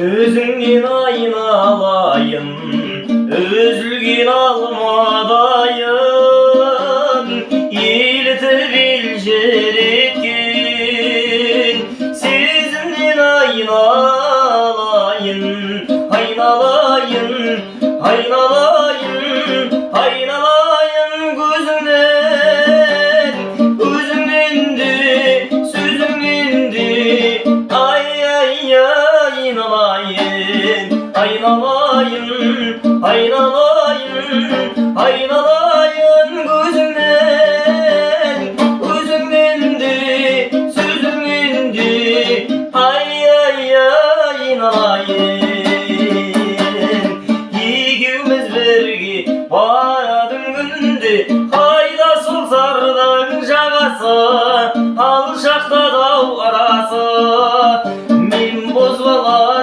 Gözümün aynalayın, üzülgün almadayın, İltebil jeritkin, sizin aynalayın, aynalayın, aynalayın, aynalayın gözümden, gözümdendi, sözümdendi, ay ay aynalayın, aynalayın, aynalayın, aynalayın gözümden, gözümdendi, sözümdendi, ay ay aynalayın.